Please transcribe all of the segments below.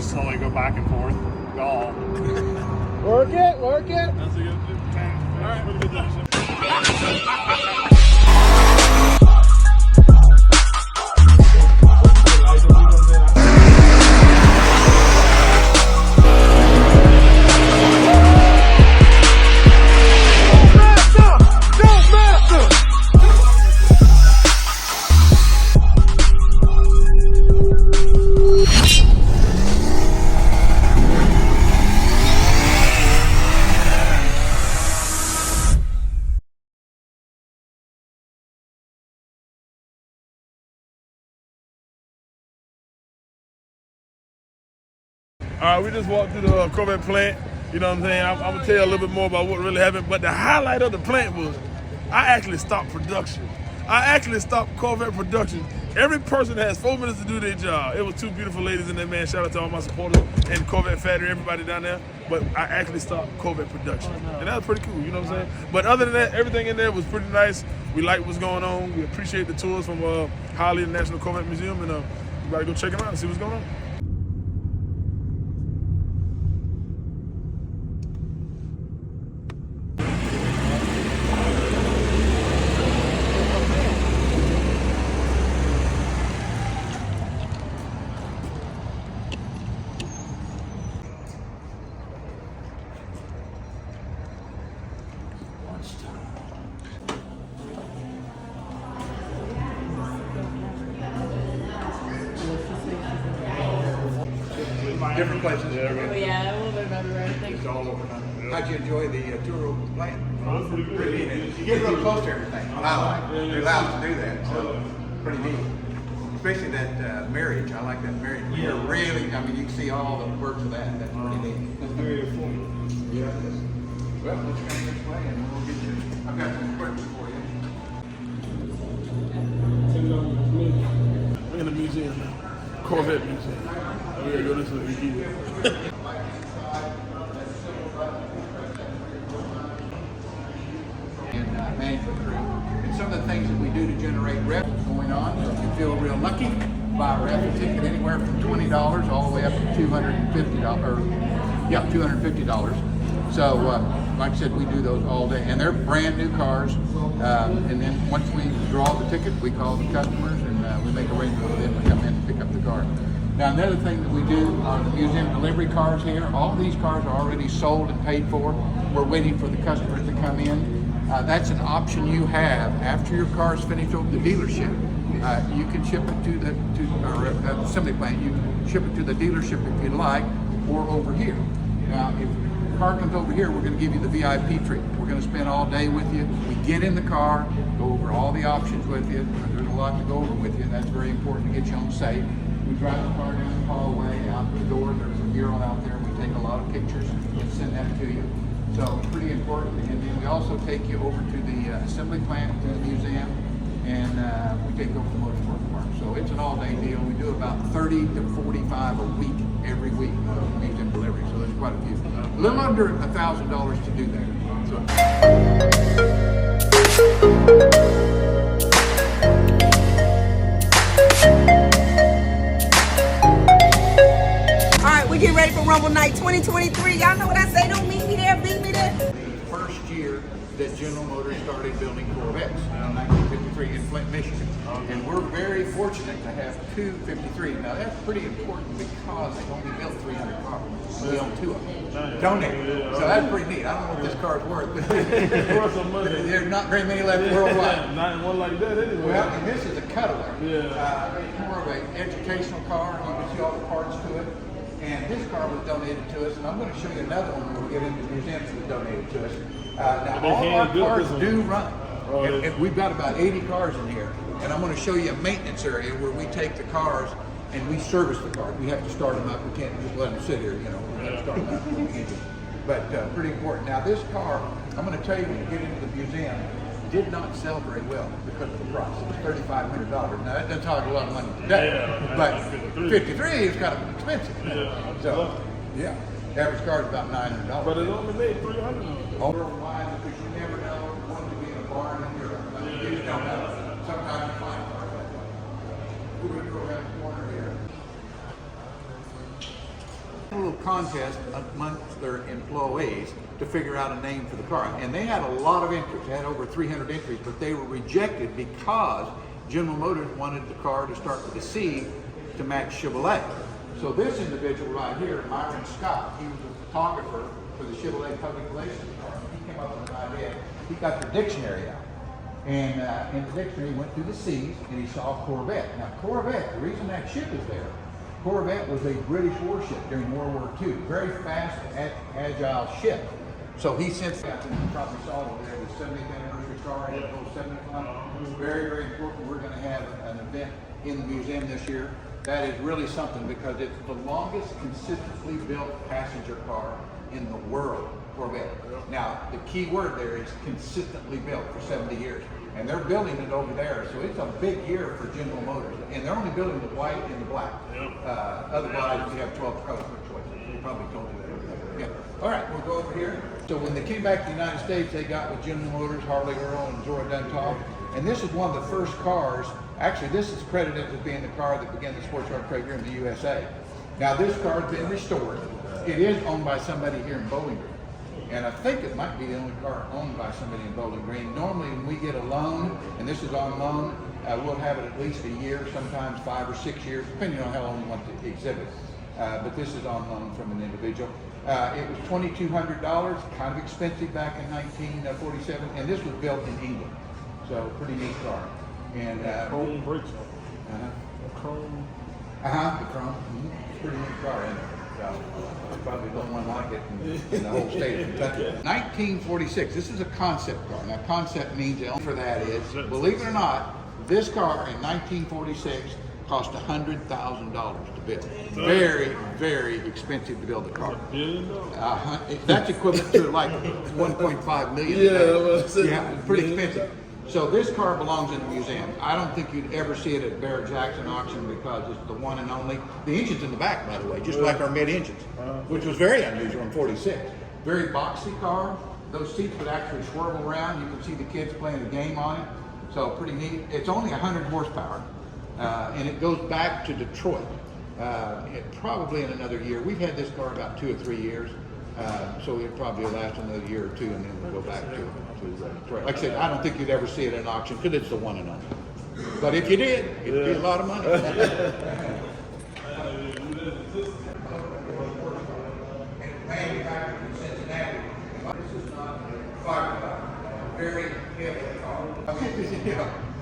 just slowly go back and forth. Go. Work it, work it. That's a good thing. All right, pretty good. We just walked through the Corvette plant. You know what I'm saying? I'm going to tell you a little bit more about what really happened. But the highlight of the plant was I actually stopped production. I actually stopped Corvette production. Every person has 4 minutes to do their job. It was 2 beautiful ladies in there, man. Shout out to all my supporters and Corvette factory, everybody down there. But I actually stopped Corvette production. And that was pretty cool, you know what I'm saying? But other than that, everything in there was pretty nice. We like what's going on. We appreciate the tours from Holly National Corvette Museum. And we got to go check them out and see what's going on. Different places. Yeah, a little bit of everywhere. It's all over. How'd you enjoy the tour of the plant? Pretty neat. You get real close to everything. I like it. They're allowed to do that, so pretty neat. Especially that marriage. I like that marriage. Yeah. Really, I mean, you can see all the works of that. That's pretty neat. That's very informative. Yeah. Well, let's go this way and we'll get you. I've got some questions for you. We're in the museum now. Corvette Museum. We're going to go this way. And management crew. And some of the things that we do to generate revenue going on, so if you feel real lucky, buy a raffle ticket anywhere from $20 all the way up to $250. Yeah, $250. So, like I said, we do those all day, and they're brand new cars. And then once we draw the ticket, we call the customers and we make arrangements for them to come in and pick up the car. Now, another thing that we do on the museum delivery cars here, all of these cars are already sold and paid for. We're waiting for the customers to come in. That's an option you have after your car is finished over the dealership. You can ship it to the assembly plant. You can ship it to the dealership if you'd like, or over here. Now, if the car comes over here, we're going to give you the VIP treatment. We're going to spend all day with you. We get in the car, go over all the options with you. There's a lot to go over with you, and that's very important to get you home safe. We drive the car down the hallway, out the door. There's a mural out there. We take a lot of pictures and send that to you. So pretty important. And then we also take you over to the assembly plant, to the museum, and we take over the motorsport park. So it's an all-day deal. We do about 30 to 45 a week, every week, museum delivery. So there's quite a few. A little under $1,000 to do that. We get ready for Rumble Night 2023. Y'all know what I say, don't meet me there, beat me there. The first year that General Motors started building Corvettes in 1953 in Flint, Michigan. And we're very fortunate to have 2 53s. Now that's pretty important because they only built 300 cars. We own 2 of them. Donated. So that's pretty neat. I don't know what this car's worth, but there's not very many left worldwide. Not one like that anyway. Well, and this is a cutaway. Yeah. It's more of an educational car. You can see all the parts to it. And this car was donated to us, and I'm going to show you another one when we get into the museum that was donated to us. Now, all our cars do run, and we've got about 80 cars in here, and I'm going to show you a maintenance area where we take the cars and we service the cars. We have to start them up. We can't just let them sit here, you know. We have to start them up from the engine. But pretty important. Now, this car, I'm going to tell you when you get into the museum, did not sell very well because of the price. It was $3,500. Now that doesn't talk a lot of money today, but 53 is kind of expensive. Yeah. So, yeah, average car is about $900. But it only made 300. Worldwide, because you never know one to be in a barn in Europe. You just don't know. Sometimes you find cars like that. We're going to go around the corner here. A little contest amongst their employees to figure out a name for the car. And they had a lot of entries. They had over 300 entries, but they were rejected because General Motors wanted the car to start with a C to match Chevrolet. So this individual right here, Myron Scott, he was a photographer for the Chevrolet public relations department. He came up with an idea. He got the dictionary out. And in the dictionary, he went through the C's and he saw Corvette. Now Corvette, the reason that ship is there, Corvette was a British warship during World War II. Very fast, agile ship. So he since got to, you probably saw over there, the 70th anniversary car, and it goes 75. Very, very important. We're going to have an event in the museum this year. That is really something because it's the longest consistently built passenger car in the world, Corvette. Now, the key word there is consistently built for 70 years. And they're building it over there, so it's a big year for General Motors. And they're only building the white and the black. Otherwise, we have 12 color choices. We probably told you that. Yeah. All right, we'll go over here. So when they came back to the United States, they got with General Motors, Harley Earl, and Zora Duntov. And this is one of the first cars. Actually, this is credited as being the car that began the sports car trade here in the USA. Now, this car has been restored. It is owned by somebody here in Bowling Green. And I think it might be the only car owned by somebody in Bowling Green. Normally when we get a loan, and this is on loan, we'll have it at least a year, sometimes 5 or 6 years, depending on how long you want to exhibit. But this is on loan from an individual. It was $2,200, kind of expensive back in 1947, and this was built in England. So pretty neat car. And Chrome brakes. Chrome. The chrome. Pretty neat car, isn't it? Probably the only one like it in the whole state of Kentucky. 1946, this is a concept car. Now concept means the only for that is, believe it or not, this car in 1946 cost $100,000 to build. Very, very expensive to build a car. That's equivalent to like 1.5 million. Yeah, pretty expensive. So this car belongs in the museum. I don't think you'd ever see it at Barrett-Jackson auction because it's the one and only. The engine's in the back, by the way, just like our mid-engines, which was very unusual in 46. Very boxy car. Those seats would actually swerve around. You can see the kids playing a game on it. So pretty neat. It's only 100 horsepower, and it goes back to Detroit. Probably in another year. We've had this car about 2 or 3 years, so it probably last another year or two, and then we'll go back to Detroit. Like I said, I don't think you'd ever see it at an auction because it's the one and only. But if you did, it'd be a lot of money. Manufactured in Cincinnati. This is not fiberglass. Very heavy car.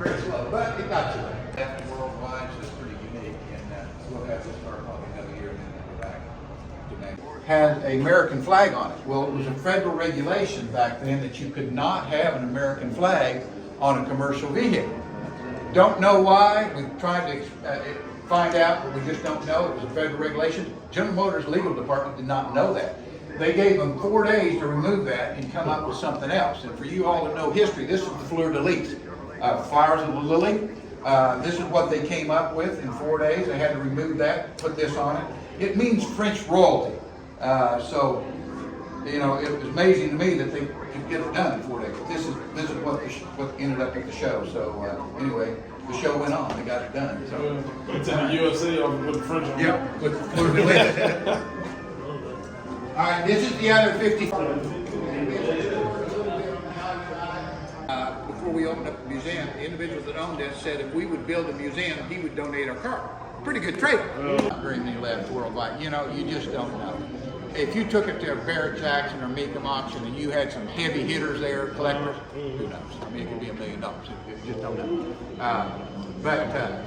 Very slow, but it got you there. Worldwide, so it's pretty unique, and we'll have this car probably another year, and then we'll go back to Nashville. Has an American flag on it. Well, it was a federal regulation back then that you could not have an American flag on a commercial vehicle. Don't know why. We've tried to find out, but we just don't know. It was a federal regulation. General Motors legal department did not know that. They gave them 4 days to remove that and come up with something else. And for you all to know history, this is the fleur-de-lis. Flowers of the lily. This is what they came up with in 4 days. They had to remove that, put this on it. It means French royalty. So, you know, it was amazing to me that they could get it done in 4 days. This is what ended up at the show. So anyway, the show went on. They got it done. So It's in the USA or with the French on it. Yep, with the fleur-de-lis. All right, this is the other 50. Before we opened up the museum, the individual that owned this said if we would build a museum, he would donate our car. Pretty good trade. Not very many left worldwide. You know, you just don't know. If you took it to a Barrett-Jackson or Mecum auction and you had some heavy hitters there, collectors, who knows? I mean, it could be $1 million. You just don't know.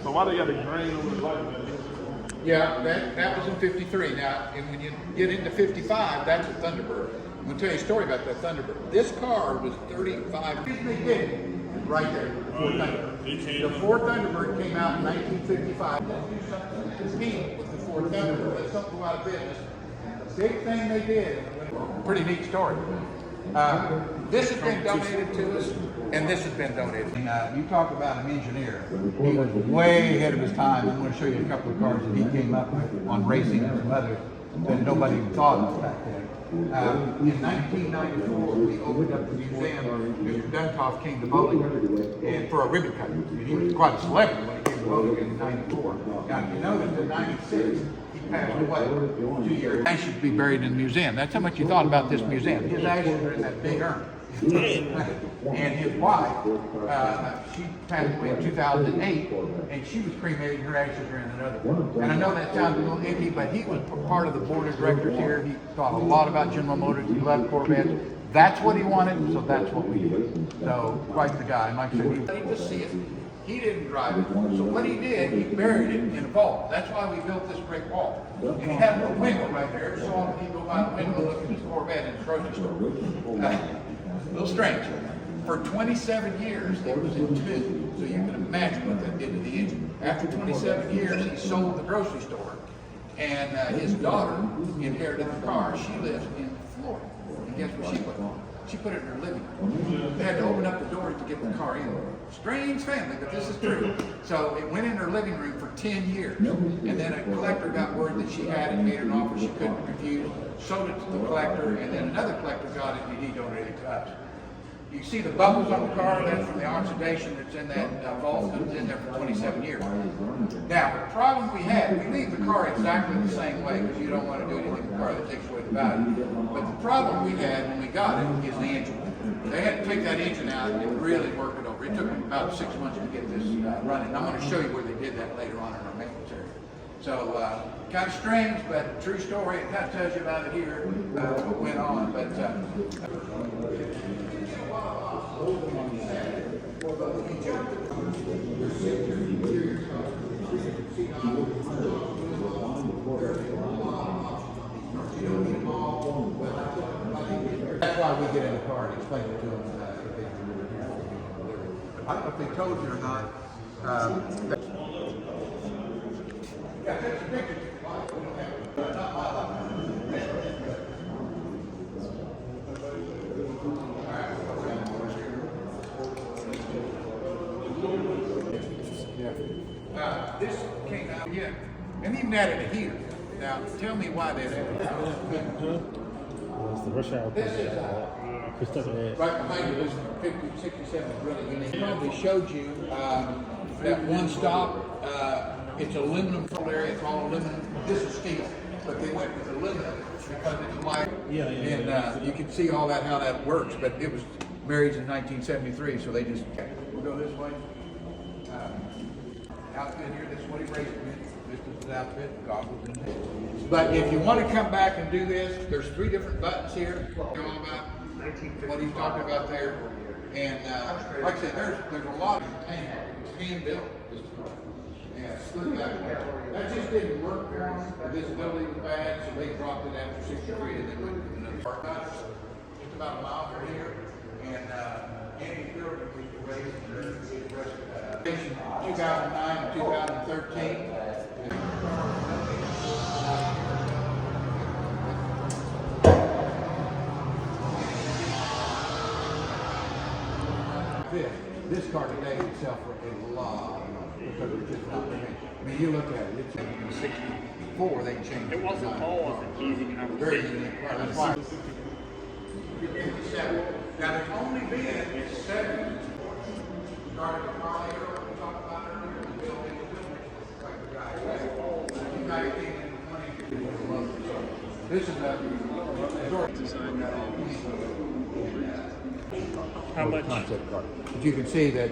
So why they got the grain on the light? Yeah, that was in 53. Now, and when you get into 55, that's a Thunderbird. I'm going to tell you a story about that Thunderbird. This car was 35. Right there, the Ford Thunderbird. The Ford Thunderbird came out in 1955. Let's do something to compete with the Ford Thunderbird. Let's don't go out of business. The big thing they did, pretty neat story. This has been donated to us, and this has been donated. You talk about an engineer. He was way ahead of his time. I'm going to show you a couple of cars that he came up with on racing and some others that nobody even thought of back then. In 1994, we opened up the museum. Mr. Duntov came to Bowling and for a ribbon cutting. I mean, he was quite a celebrity when he came to Bowling in '94. Now, if you notice in '96, he passed away 2 years. Ashes should be buried in the museum. That's how much you thought about this museum. His ashes are in that big urn. And his wife, she passed away in 2008, and she was cremated. Her ashes are in another one. And I know that sounds a little icky, but he was part of the board of directors here. He thought a lot about General Motors. He loved Corvettes. That's what he wanted, so that's what we did. So, quite the guy. And like I said, he didn't just see it. He didn't drive it. So what he did, he buried it in a vault. That's why we built this brick wall. And he had a little window right there, so he'd go by the window and look at his Corvette in his grocery store. A little strange. For 27 years, it was in two. So you can imagine what that did to the engine. After 27 years, he sold the grocery store. And his daughter inherited the car. She lives in Florida. And guess where she put it? She put it in her living room. They had to open up the doors to get the car in. Strange family, but this is true. So it went in her living room for 10 years. And then a collector got word that she had it, made an offer she couldn't refuse, sold it to the collector, and then another collector got it and he donated it to us. You see the bubbles on the car, that's from the oxidation that's in that vault that was in there for 27 years. Now, the problem we had, we leave the car exactly the same way because you don't want to do anything to the car that takes away the value. But the problem we had when we got it is the engine. They had to take that engine out and really work it over. It took them about 6 months to get this running. I'm going to show you where they did that later on in our maintenance area. So, kind of strange, but true story. It kind of tells you about it here, what went on. But that's why we get in the car and explain it to them. I don't know if they told you or not. Yeah, take some pictures. This came out again, and even added a heater. Now, tell me why they added a heater. The rush hour. This is right behind you. This 50, 67 is really unique. They probably showed you that one stop. It's aluminum full area. It's all aluminum. This is steel, but they went with aluminum because it's light. And you can see all that how that works. But it was married in 1973, so they just we'll go this way. Outfit here. This is what he raced with. This is his outfit, goggles and things. But if you want to come back and do this, there's 3 different buttons here. You know about what he's talking about there. And like I said, there's a lot of hand built. Yeah, look at that. That just didn't work for them. The visibility was bad, so they dropped it after 63 and then went to another park. Just about a mile from here. And Andy Fielder was the race. 2009 and 2013. This car today itself for a lot because it's just not finished. I mean, you look at it, it's in 64, they changed it. It wasn't all easy. Very unique car. That's why. 57. Now, there's only been 7 started with Harley Earl, we talked about earlier, and built into building like the guy said. You guys came in 20. This is a resort design. How much? Concept car. But you can see that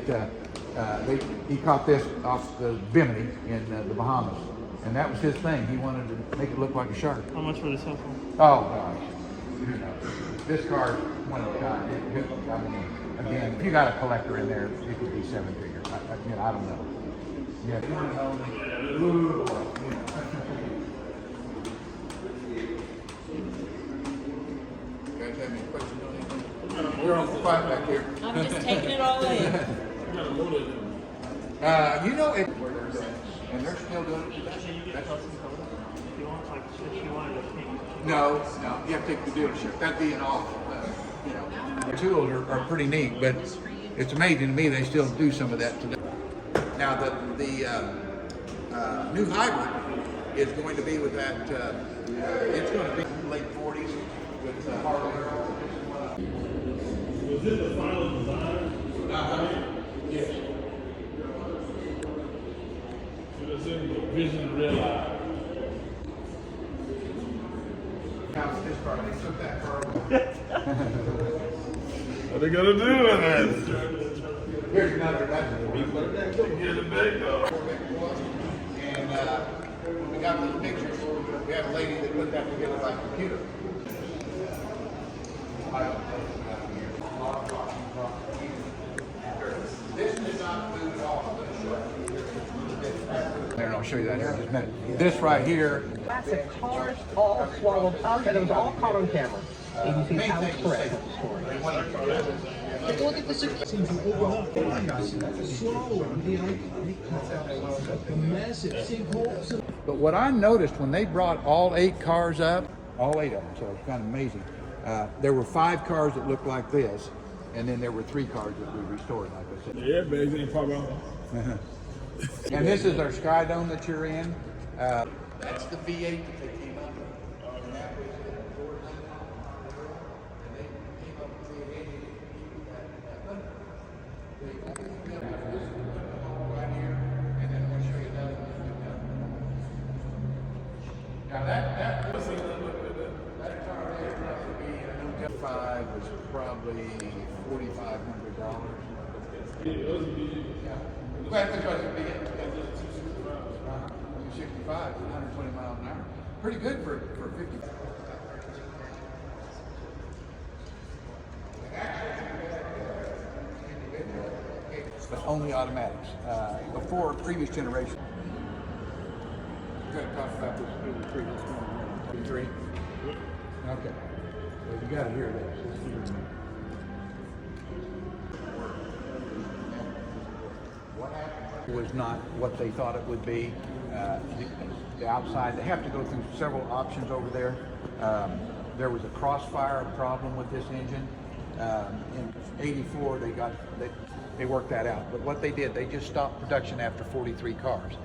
he caught this off the Bimini in the Bahamas, and that was his thing. He wanted to make it look like a shark. How much for the cell phone? Oh gosh, who knows? This car is one of a kind. I mean, again, if you got a collector in there, it could be 7-figure. I don't know. Yeah. Ooh. You guys have any questions on anything? We're on the quiet back here. I'm just taking it all in. You know it. And they're still doing it today. No, you have to take the dealership. That'd be an awful, The tools are pretty neat, but it's amazing to me they still do some of that today. Now the new hybrid is going to be with that. It's going to be late 40s with Harley Earl. Was this the final design? Yes. So it's in the vision realized. What they gonna do with that? Here's another, that's Get the big dog. and when we got those pictures, we had a lady that put that together by computer. This is not moved at all. There, and I'll show you that here in just a minute. This right here. Classic cars all swallowed up, and it was all caught on camera. ABC's Alex Perez has the story. Look at the seems to open up. Slow, the massive sinkholes. But what I noticed when they brought all 8 cars up, all 8 of them, so it's kind of amazing. There were 5 cars that looked like this, and then there were 3 cars that we restored, like I said. Yeah, baby, ain't pop out. And this is our Sky Dome that you're in. That's the V8 that they came up with. And that was the Ford Lincoln. And they came up with the V8 They only built this one right here, and then we'll show you another one. Now that car there would be, I know, 5 was probably $4,500. Yeah. Well, because it'd be 265, 120 miles an hour. Pretty good for 50. But only automatics. Before previous generation. We're going to talk about this 83. Let's go on 83. Okay. Well, you got it here. Was not what they thought it would be. The outside, they have to go through several options over there. There was a crossfire problem with this engine. In '84, they worked that out. But what they did, they just stopped production after 43 cars.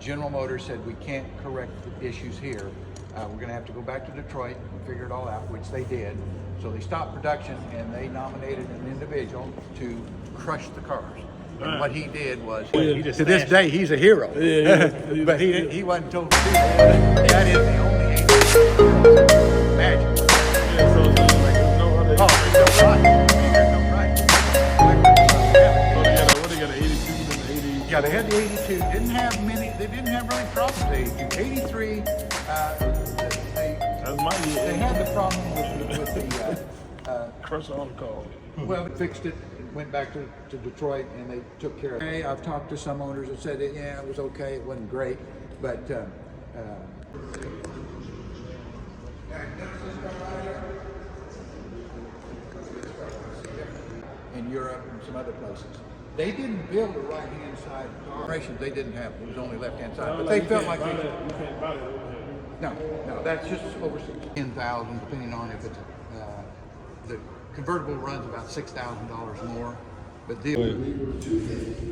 General Motors said, we can't correct the issues here. We're going to have to go back to Detroit and figure it all out, which they did. So they stopped production and they nominated an individual to crush the cars. And what he did was, to this day, he's a hero. But he wasn't told to do that. That is the only magic. Yeah, so it's like there's no other. Oh, there's no right. There's no right. What they got, an 82 and an 80? Yeah, they had the 82. Didn't have many. They didn't have really problems with the 82. 83. That's my year. They had the problem with the Crush on the call. well, they fixed it. Went back to Detroit and they took care of it. Hey, I've talked to some owners that said, yeah, it was okay, it wasn't great, but in Europe and some other places, they didn't build a right-hand side car. They didn't have it. It was only left-hand side, but they felt like they. You can't buy it. No, that's just overseas. 10,000, depending on if it's the convertible runs about $6,000 more. But All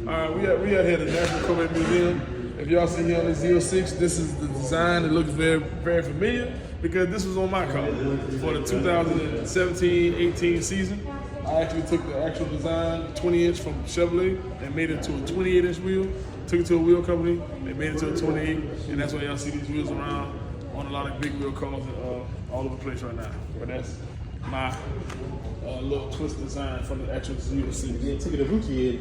right, we are here at the National Corvette Museum. If y'all see here on the Z06, this is the design. It looks very, very familiar because this was on my car for the 2017-18 season. I actually took the actual design, 20-inch from Chevrolet, and made it to a 28-inch wheel. Took it to a wheel company, they made it to a 28, and that's why y'all see these wheels around on a lot of big wheel cars all over the place right now. But that's my little twist design from the actual Z06. Yeah, took it to Gucci.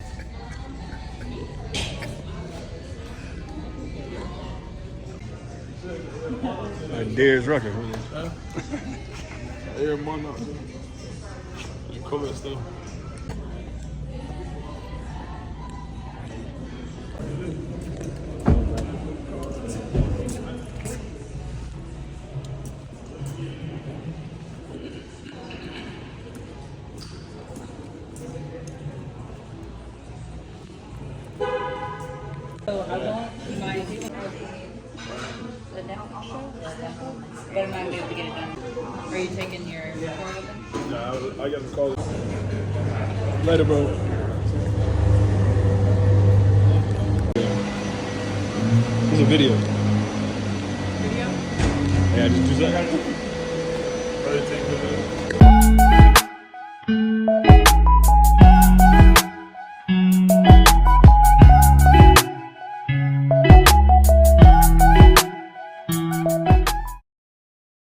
Darius Rucker. Every month, you Corvette stuff. So I won't mind you the now show, but I'm not able to get it done. Are you taking your report open? Nah, I got to call it. Later, bro. It's a video. Video? Yeah, just do that. Everything good.